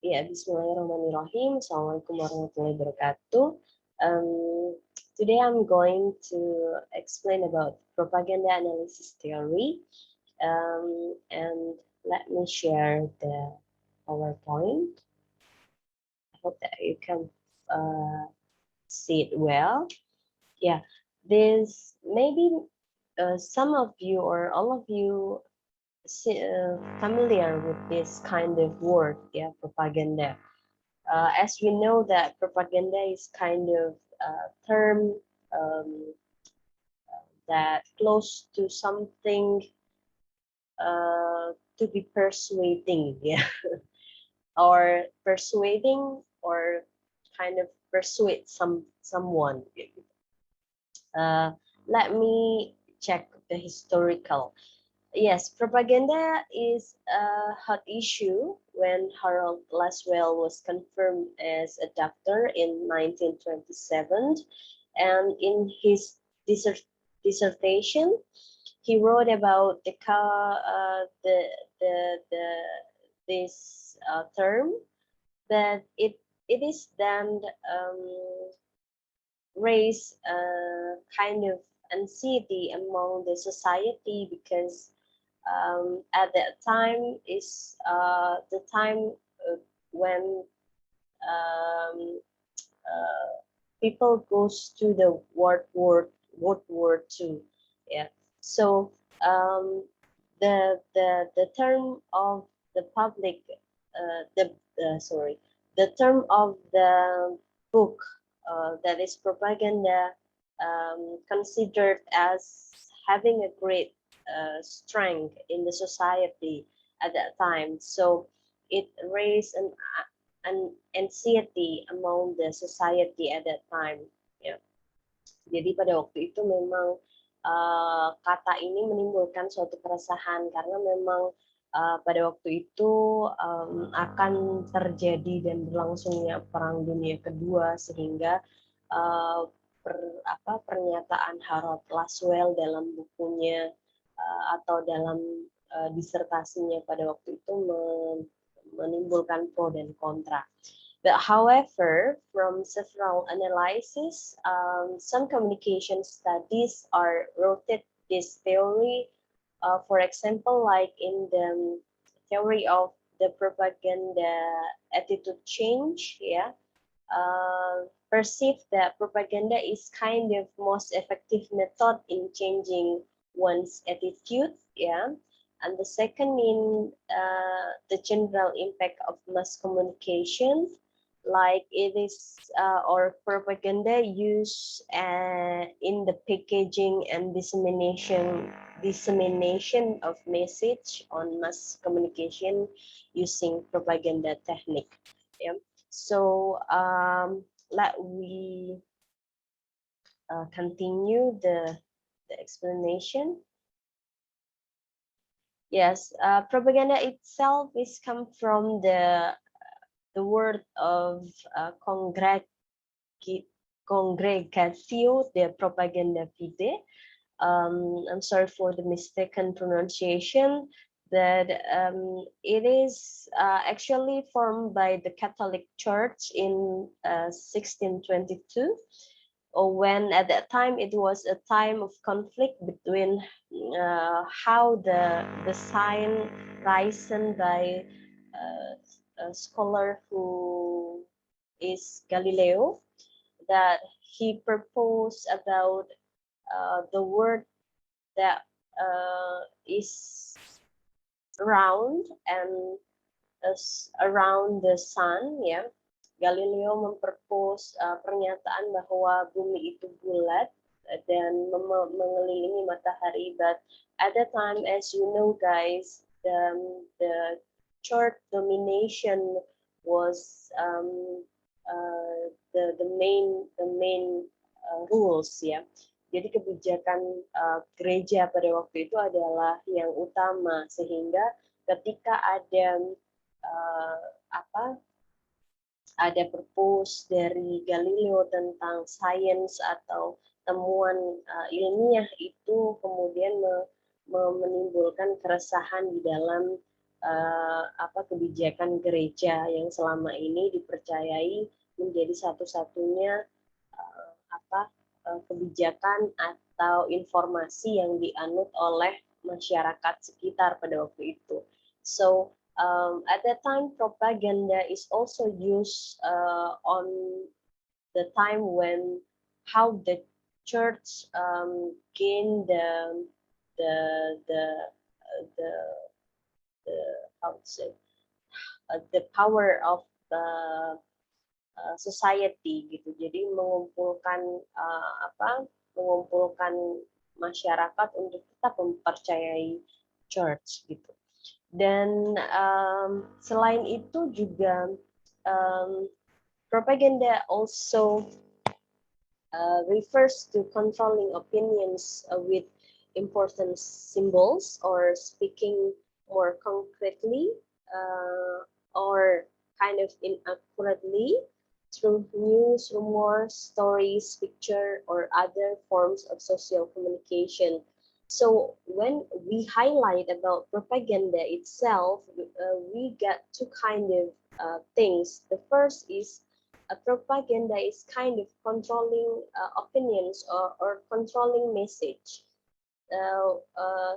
Ya, Bismillahirrahmanirrahim. Assalamualaikum warahmatullahi wabarakatuh. Today I'm going to explain about propaganda analysis theory. And let me share the PowerPoint. I hope that you can see it well. Yeah, this maybe some of you or all of you familiar with this kind of word, yeah, propaganda. As we know that propaganda is kind of term um, that close to something to be persuading, yeah, or persuading or kind of persuade someone. Uh, Let me check the historical. Yes, propaganda is a hot issue when Harold Laswell was confirmed as a doctor in 1927, and in his dissertation, he wrote about the this term that it is then raise a kind of anxiety among the society because at that time is the time when uh, people goes to the World War II. Yeah. So the term of the public the term of the book that is propaganda considered as having a great strength in the society at that time. So it raised an anxiety among the society at that time. Ya. Jadi pada waktu itu memang kata ini menimbulkan suatu keresahan karena memang pada waktu itu akan terjadi dan berlangsungnya Perang Dunia Kedua sehingga uh, pernyataan Harold Laswell dalam bukunya atau dalam disertasinya pada waktu itu menimbulkan pro dan kontra. But however, from several analyses, some communication studies are rooted this theory. For example, like in the theory of the propaganda attitude change, yeah, perceive that propaganda is kind of most effective method in changing one's attitude, yeah. And the second in the general impact of mass communication, like it is or propaganda used in the packaging and dissemination of message on mass communication using propaganda technique. Yeah. So let we continue the explanation. Yes, propaganda itself is come from the word of Congregatio de Propaganda Fide. I'm sorry for the mistaken pronunciation. That it is actually formed by the Catholic Church in 1622, or when at that time it was a time of conflict between how the sign risen by a scholar who is Galileo, that he proposed about the word that is round and around the sun, ya. Galileo mempropose pernyataan bahwa bumi itu bulat dan mengelilingi matahari. But at that time, as you know, guys, the church domination was the main rules, ya. Jadi kebijakan gereja pada waktu itu adalah yang utama, sehingga ketika ada ada propose dari Galileo tentang sains atau temuan ilmiah, itu kemudian menimbulkan keresahan di dalam kebijakan gereja yang selama ini dipercayai menjadi satu-satunya kebijakan atau informasi yang dianut oleh masyarakat sekitar pada waktu itu. So at that time, propaganda is also used on the time when how the church gained the the the, the how to say the power of the society gitu. Jadi mengumpulkan masyarakat untuk tetap mempercayai church gitu. Dan selain itu juga propaganda also refers to controlling opinions with important symbols, or speaking more concretely or kind of inaccurately through news, rumors, stories, picture, or other forms of social communication. So when we highlight about propaganda itself, we get two kind of things. The first is propaganda is kind of controlling opinions or controlling message.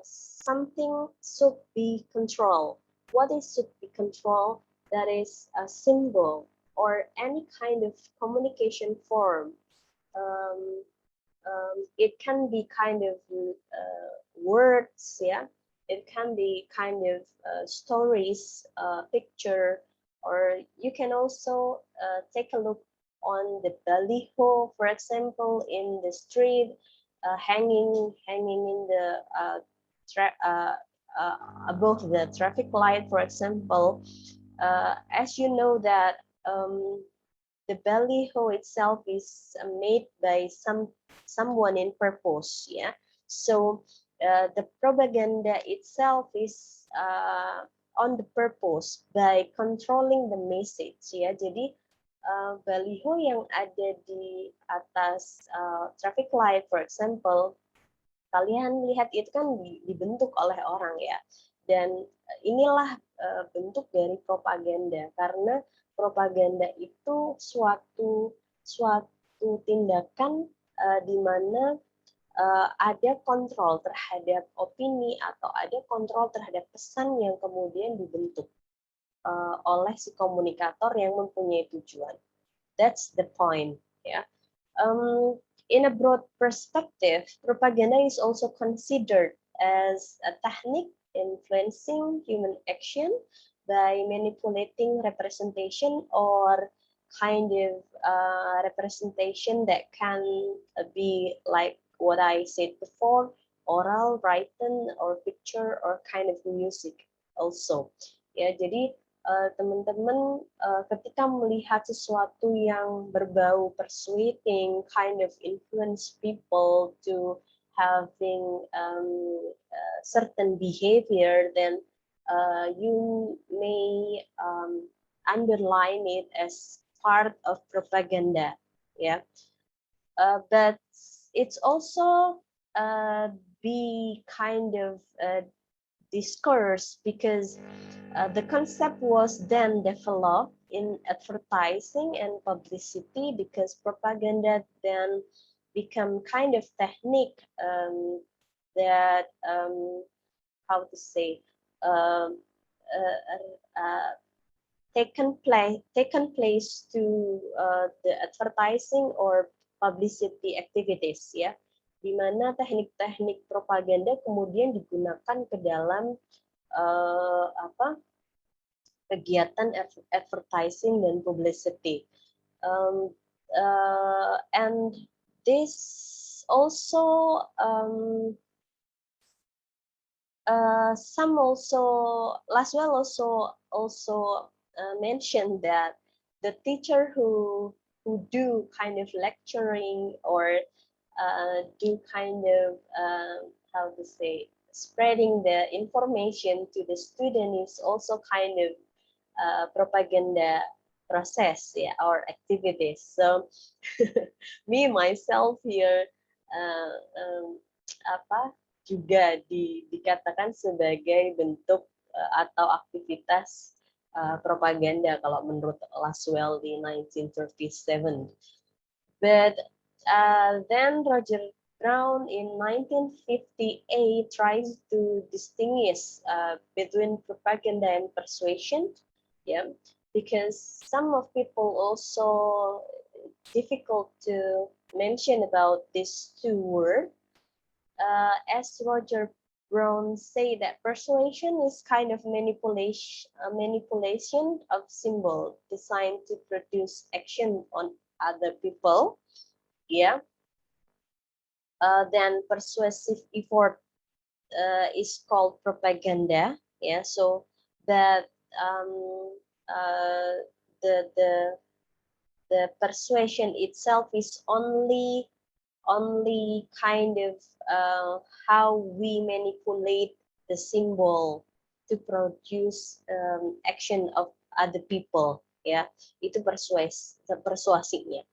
Something should be controlled. What is should be controlled? That is a symbol or any kind of communication form. It can be kind of words, yeah. It can be kind of stories, picture, or you can also take a look on the baliho, for example, in the street, hanging in the above the traffic light, for example. As you know that the baliho itself is made by someone in purpose, yeah. So the propaganda itself is on the purpose by controlling the message, ya. Jadi baliho yang ada di atas traffic light, for example, kalian lihat itu kan dibentuk oleh orang, ya. Dan inilah bentuk dari propaganda, karena propaganda itu suatu tindakan di mana ada kontrol terhadap opini atau ada kontrol terhadap pesan yang kemudian dibentuk oleh si komunikator yang mempunyai tujuan. That's the point, ya. In a broad perspective, propaganda is also considered as a technique influencing human action by manipulating representation or kind of representation that can be like what I said before, oral, written, or picture, or kind of music also. Ya, jadi teman-teman ketika melihat sesuatu yang berbau persuading, kind of influence people to having certain behavior, then you may underline it as part of propaganda, yeah. But it's also be kind of discourse because the concept was then developed in advertising and publicity, because propaganda then become kind of technique that how to say taken place to the advertising or publicity activities, ya, di mana teknik-teknik propaganda kemudian digunakan ke dalam kegiatan advertising dan publicity, and this also some also Laswell also mentioned that the teacher who do kind of lecturing or do kind of how to say spreading the information to the student is also kind of propaganda process, yeah, or activities. So me myself here juga dikatakan sebagai bentuk atau aktivitas propaganda kalau menurut Laswell di 1937. But then Roger Brown in 1958 tries to distinguish between propaganda and persuasion, yeah, because some of people also difficult to mention about these two words. As Roger Brown say that persuasion is kind of manipulation of symbol designed to produce action on other people, yeah. Then persuasive effort is called propaganda, yeah. So that uh, the persuasion itself is only kind of how we manipulate the symbol to produce action of other people, ya. Itu persuasinya.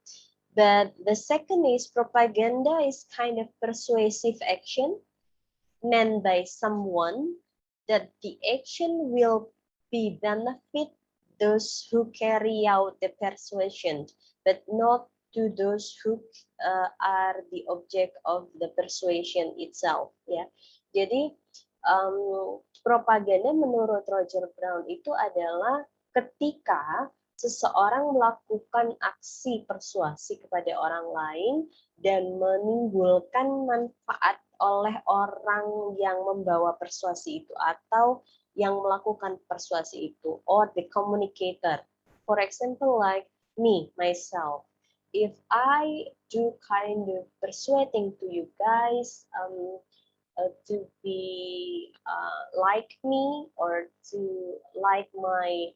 But the second is propaganda is kind of persuasive action meant by someone that the action will be benefit those who carry out the persuasion, but not to those who are the object of the persuasion itself, ya. Jadi propaganda menurut Roger Brown itu adalah ketika seseorang melakukan aksi persuasi kepada orang lain dan menimbulkan manfaat oleh orang yang membawa persuasi itu atau yang melakukan persuasi itu, or the communicator. For example, like me, myself, if I do kind of persuading to you guys to be like me, or to like my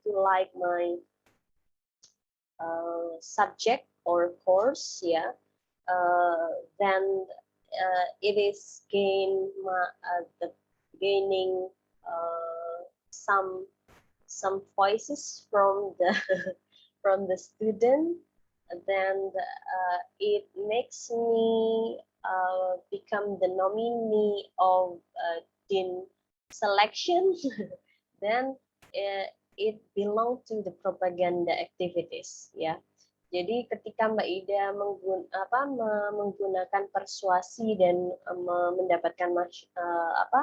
to like my subject or course, yeah. Then it is gaining some voices from the from the student. Then it makes me become the nominee of Dean selection. Then it belong to the propaganda activities, ya. Jadi ketika Mbak Ida menggunakan persuasi dan mendapatkan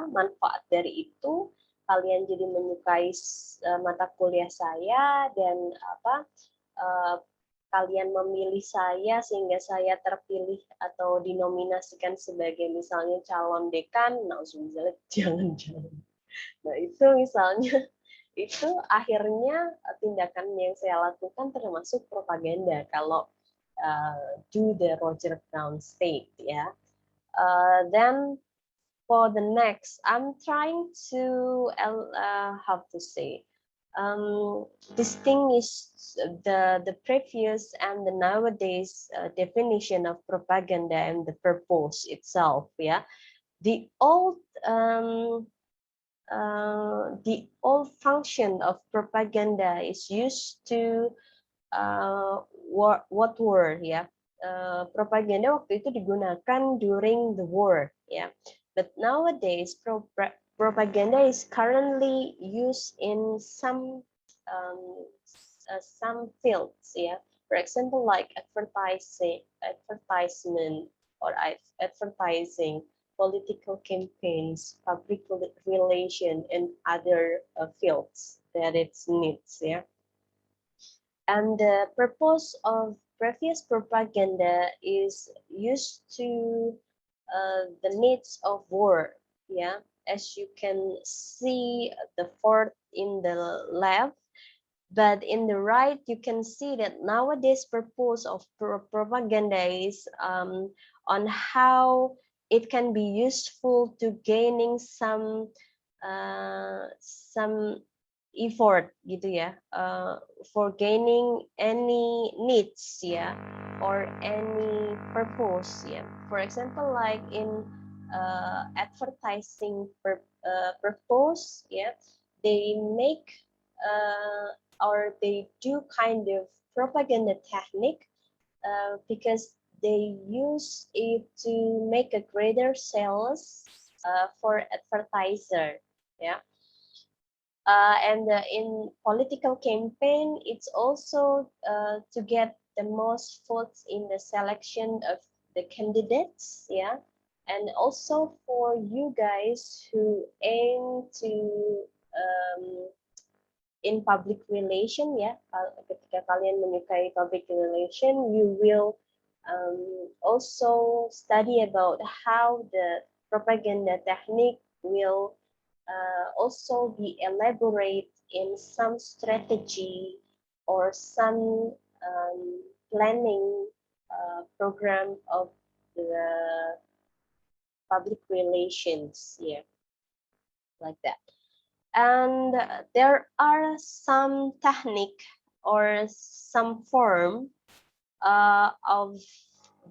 manfaat dari itu, kalian jadi menyukai mata kuliah saya dan kalian memilih saya sehingga saya terpilih atau dinominasikan sebagai misalnya calon dekan, nah jangan-jangan. Nah itu misalnya itu akhirnya tindakan yang saya lakukan termasuk propaganda kalau do the Roger Brown state, ya. Then for the next, I'm trying to how to say distinguish the previous and the nowadays definition of propaganda and the purpose itself, ya. The old function of propaganda is used to what war, ya. Propaganda waktu itu digunakan during the war, ya. But nowadays propaganda is currently used in some fields, ya. For example, like advertisement or advertising, political campaigns, public relation, and other fields that it needs, yeah. And the purpose of previous propaganda is used to the needs of war, yeah. As you can see the fourth in the left, but in the right, you can see that nowadays purpose of propaganda is on how it can be useful to gaining some effort gitu ya, for gaining any needs, ya, or any purpose, ya. For example, like in advertising purpose, yeah, they make or they do kind of propaganda technique because they use it to make a greater sales for advertiser, yeah. And in political campaign, it's also to get the most votes in the selection of the candidates, yeah. And also for you guys who aim to in public relation, ya, ketika kalian menyukai public relation, you will also study about how the propaganda technique will also be elaborate in some strategy or some planning program of the public relations, yeah, like that. And there are some technique or some form of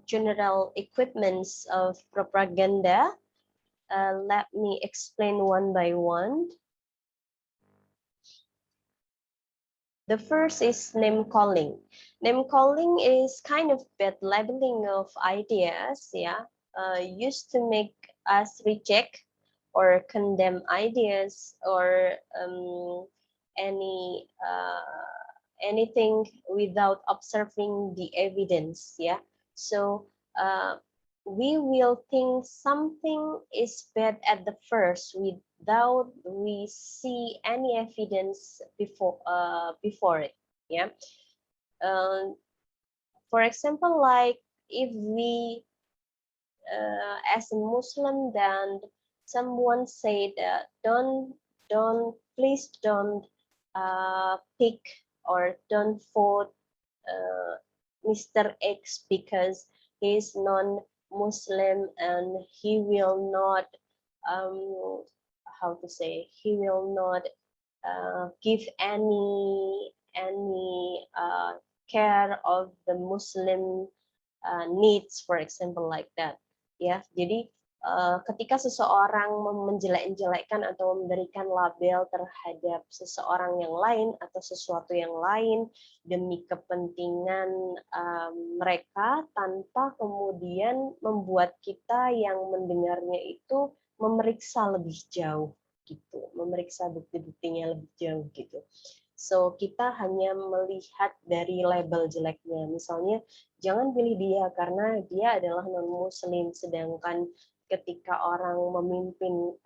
general equipments of propaganda. Let me explain one by one. The first is name calling. Name calling is kind of bad labeling of ideas, yeah, used to make us reject or condemn ideas or any anything without observing the evidence, yeah. So we will think something is bad at the first without we see any evidence before it, yeah. For example, like if we as a Muslim, then someone said please don't pick or don't vote Mr. X because he's non-Muslim and he will not how to say, he will not give any care of the Muslim needs, for example, like that, ya. Jadi ketika seseorang menjelek-jelekkan atau memberikan label terhadap seseorang yang lain atau sesuatu yang lain demi kepentingan mereka tanpa kemudian membuat kita yang mendengarnya itu memeriksa lebih jauh gitu, memeriksa bukti-buktinya lebih jauh gitu. So kita hanya melihat dari label jeleknya, misalnya jangan pilih dia karena dia adalah non-Muslim, sedangkan ketika orang memimpin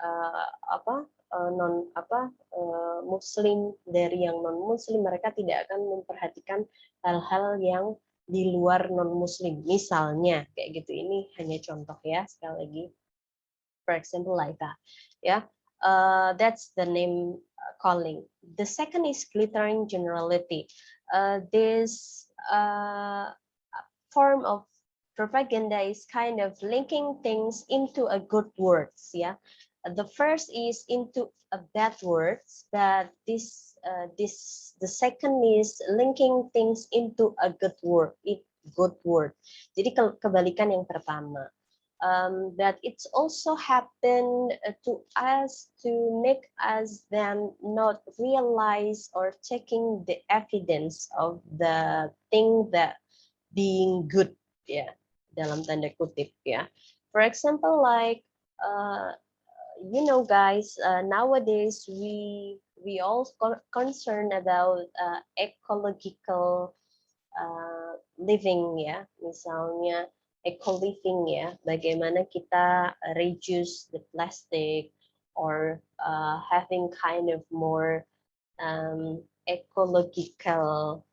Muslim dari yang non-Muslim, mereka tidak akan memperhatikan hal-hal yang di luar non-Muslim, misalnya kayak gitu. Ini hanya contoh ya, sekali lagi. For example, like that, yeah. That's the name calling. The second is glittering generality. This form of propaganda is kind of linking things into a good words, yeah. The first is into a bad words, but the second is linking things into a good word. Jadi kebalikan yang pertama. That it's also happened to us to make us then not realize or checking the evidence of the thing that being good, ya, dalam tanda kutip, ya. For example, like you know, guys, nowadays we all concerned about ecological living, ya, misalnya eco living, ya, bagaimana kita reduce the plastic or having kind of more ecological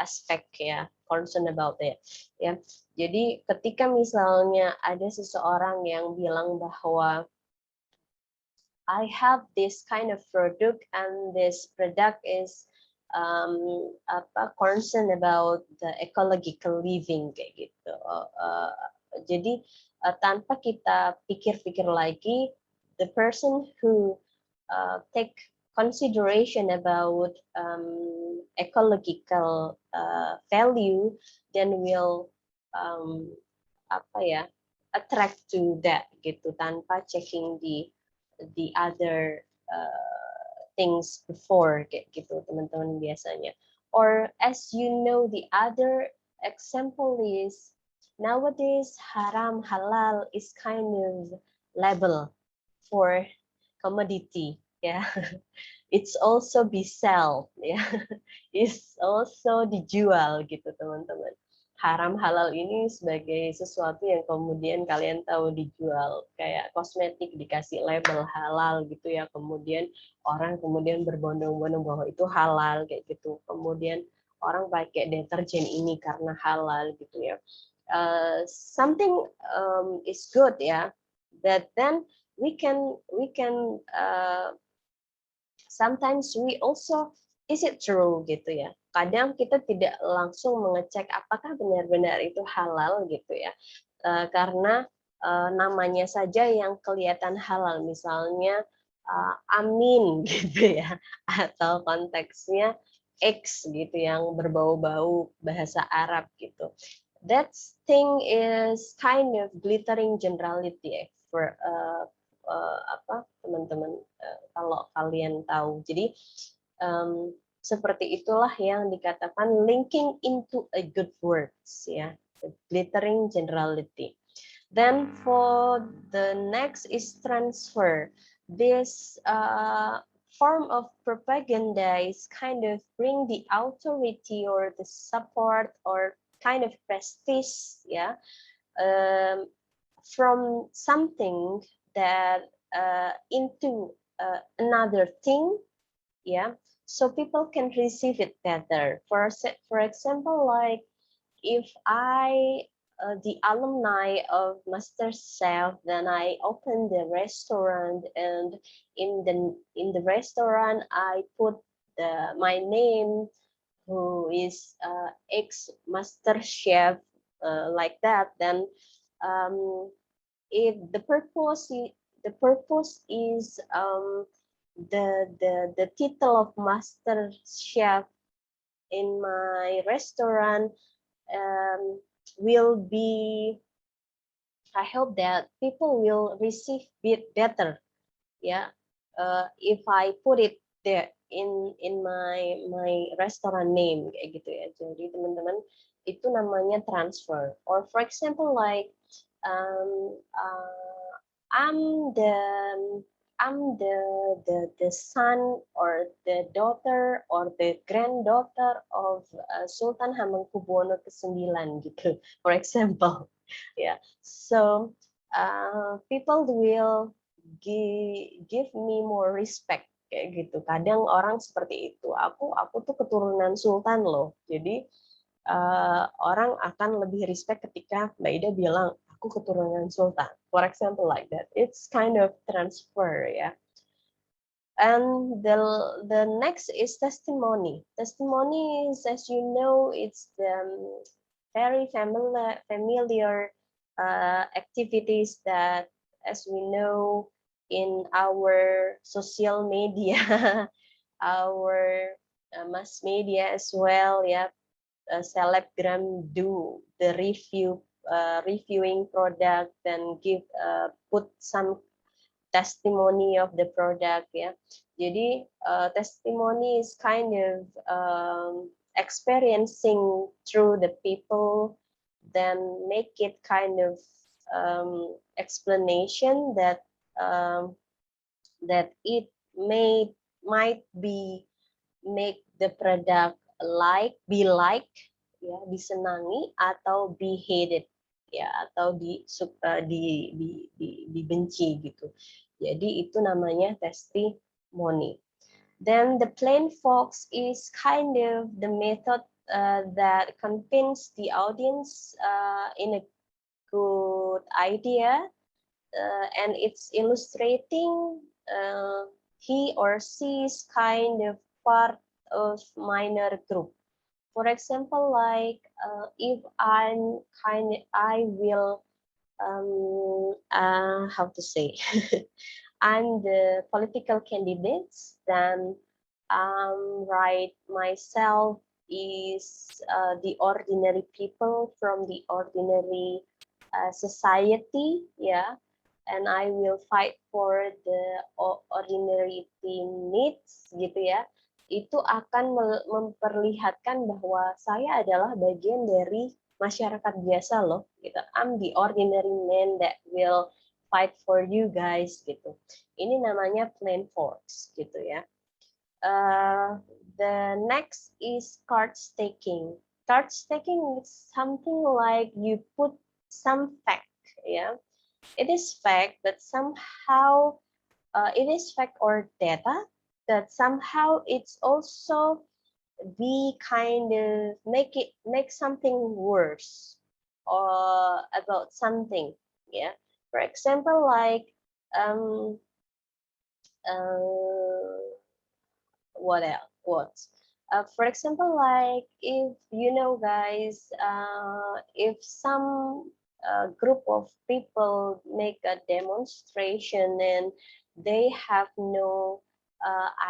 aspect, ya, concern about it, ya. Jadi ketika misalnya ada seseorang yang bilang bahwa I have this kind of product and this product is concern about the ecological living kayak gitu. Jadi tanpa kita pikir-pikir lagi, the person who take consideration about ecological value then will attract to that gitu tanpa checking the other things before kayak gitu, teman-teman, biasanya. Or as you know, the other example is nowadays haram halal is kind of label, for commodity, ya. It's also be sell, ya. It's also dijual gitu teman-teman. Haram halal ini sebagai sesuatu yang kemudian kalian tahu dijual, kayak kosmetik dikasih label halal gitu ya, kemudian orang kemudian berbondong-bondong bahwa itu halal kayak gitu, kemudian orang pakai deterjen ini karena halal gitu ya. Something is good ya, but then we can sometimes we also, is it true gitu ya. Kadang kita tidak langsung mengecek apakah benar-benar itu halal gitu ya. Karena namanya saja yang kelihatan halal, misalnya amin gitu ya, atau konteksnya X gitu yang berbau-bau bahasa Arab gitu. That thing is kind of glittering generality for apa teman-teman, kalau kalian tahu. Jadi seperti itulah yang dikatakan linking into a good words ya, glittering generality. Then for the next is transfer. This form of propaganda is kind of bring the authority or the support or kind of prestige, yeah, from something that into another thing, yeah, so people can receive it better. For example, like if I the alumni of Master Chef, then I open the restaurant, and in the restaurant I put my name, who is ex Master Chef, like that. Then if the purpose is the title of Master Chef in my restaurant will be, I hope that people will receive it better, yeah. If I put it there in my restaurant name kayak gitu ya. Jadi teman-teman, itu namanya transfer. Or for example like I'm the son or the daughter or the granddaughter of Sultan Hamengkubuwono ke-9 gitu, for example. Yeah, so people will give me more respect kayak gitu. Kadang orang seperti itu. Aku tuh keturunan sultan loh. Jadi orang akan lebih respect ketika Mbak Ida bilang aku keturunan sultan. For example like that. It's kind of transfer ya. And the next is testimony. Testimony is, as you know, it's the very familiar activities that, as we know, in our social media, our mass media as well, yeah, selebgram do the reviewing product, then give put some testimony of the product, ya. Jadi testimony is kind of experiencing through the people, then make it kind of explanation that that it might be make the product be like, ya, disenangi atau be hated, ya, atau dibenci gitu. Jadi itu namanya testimony. Then the plain fox is kind of the method that convince the audience in a good idea, and it's illustrating he or she is kind of part of minor group. For example, like if I will how to say I'm the political candidates, then right myself is the ordinary people from the ordinary society, yeah, and I will fight for the ordinary needs gitu ya. Itu akan memperlihatkan bahwa saya adalah bagian dari masyarakat biasa loh gitu. I'm the ordinary man that will fight for you guys gitu. Ini namanya plan force gitu ya. The next is card staking. Card staking is something like you put some fact, yeah. It is fact, but somehow it is fact or data that somehow it's also we kind of make something worse or about something, yeah. For example, like um, uh, what else? What? For example, like if you know, guys, if some group of people make a demonstration and they have no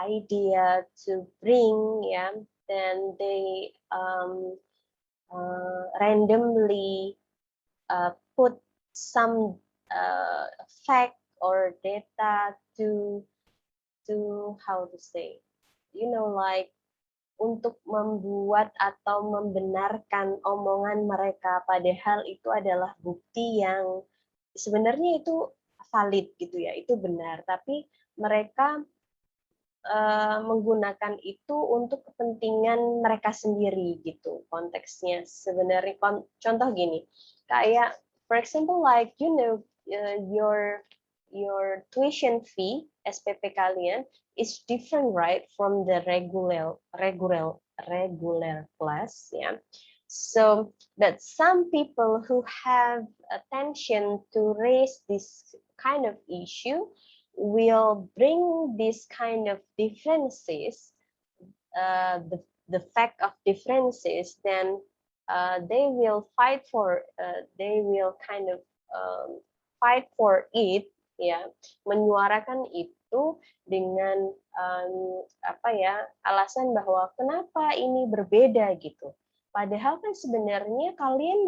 idea to bring, yeah, then they randomly put some fact or data to how to say, you know, like untuk membuat atau membenarkan omongan mereka, padahal itu adalah bukti yang sebenarnya itu valid gitu ya, itu benar, tapi mereka menggunakan itu untuk kepentingan mereka sendiri gitu konteksnya. Sebenarnya contoh gini, kayak for example like you know your tuition fee SPP kalian is different, right, from the regular class, yeah. So that some people who have attention to raise this kind of issue will bring this kind of differences, the fact of differences, then they will they will kind of fight for it, ya, menyuarakan itu dengan apa ya, alasan bahwa kenapa ini berbeda gitu. Padahal kan sebenarnya kalian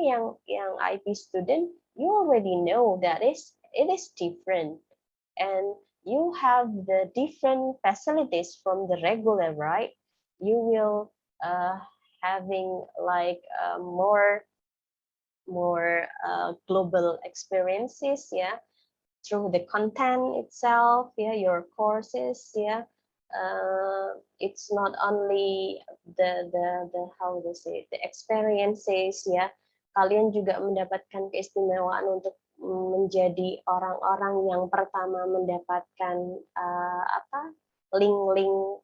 yang IP student, you already know that it is different. And you have the different facilities from the regular, right? You will having like more global experiences, yeah, through the content itself, yeah, your courses, yeah. It's not only the how to say the experiences, ya. Kalian juga mendapatkan keistimewaan untuk menjadi orang-orang yang pertama mendapatkan apa link-link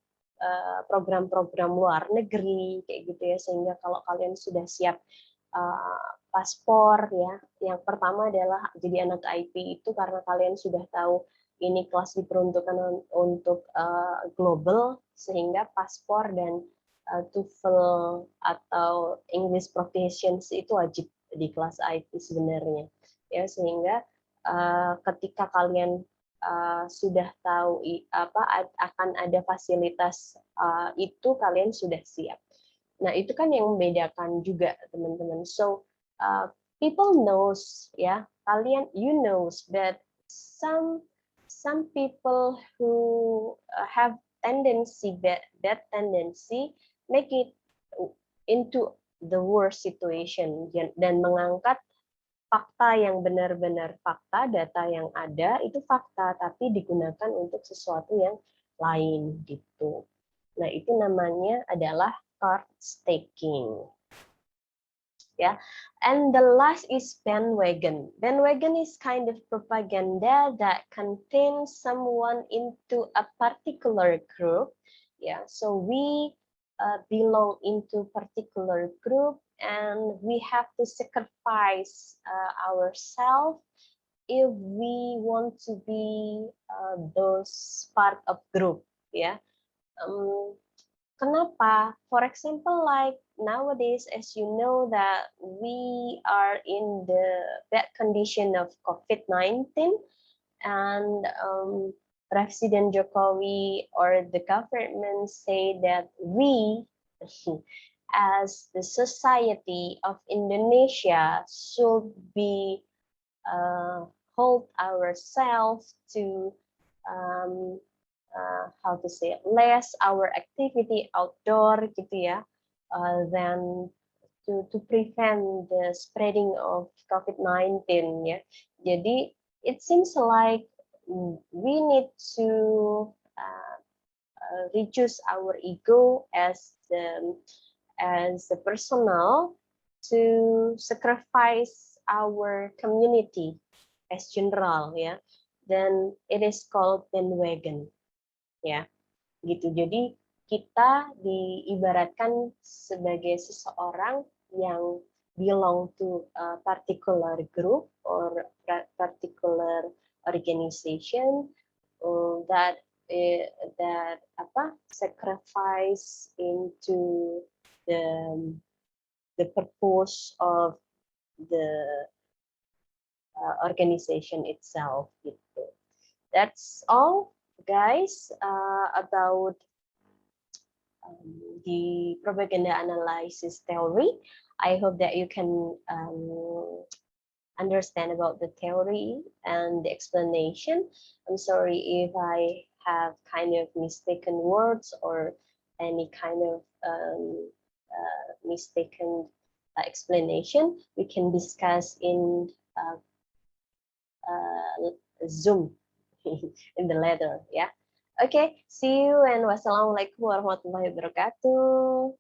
program-program luar negeri kayak gitu ya, sehingga kalau kalian sudah siap paspor, ya, yang pertama adalah jadi anak IP itu karena kalian sudah tahu ini kelas diperuntukkan untuk global, sehingga paspor dan TOEFL atau English Proficiency itu wajib di kelas IP sebenarnya, ya, sehingga ketika kalian sudah tahu apa akan ada fasilitas itu, kalian sudah siap. Nah, itu kan yang membedakan juga, teman-teman. So people knows, ya, kalian you knows, but some people who have tendency that tendency make it into the worst situation dan mengangkat fakta yang benar-benar fakta, data yang ada itu fakta, tapi digunakan untuk sesuatu yang lain gitu. Nah, itu namanya adalah card staking. Yeah, and the last is bandwagon. Bandwagon is kind of propaganda that contains someone into a particular group. Yeah, so we belong into particular group, and we have to sacrifice ourselves if we want to be those part of group. Yeah. Kenapa? For example, like nowadays, as you know that we are in the bad condition of COVID-19, and President Jokowi or the government say that we, as the society of Indonesia, should be hold ourselves to how to say less our activity outdoor gitu ya, than to prevent the spreading of COVID-19 ya. Jadi it seems like we need to reduce our ego as the personal to sacrifice our community as general, ya. Then it is called bandwagon, ya, gitu. Jadi kita diibaratkan sebagai seseorang yang belong to a particular group or particular organization that that sacrifice into the purpose of the organization itself, gitu. That's all, guys, about the propaganda analysis theory. I hope that you can understand about the theory and the explanation. I'm sorry if I have kind of mistaken words or any kind of mistaken explanation. We can discuss in Zoom in the later, yeah. Okay, see you and wassalamualaikum warahmatullahi wabarakatuh.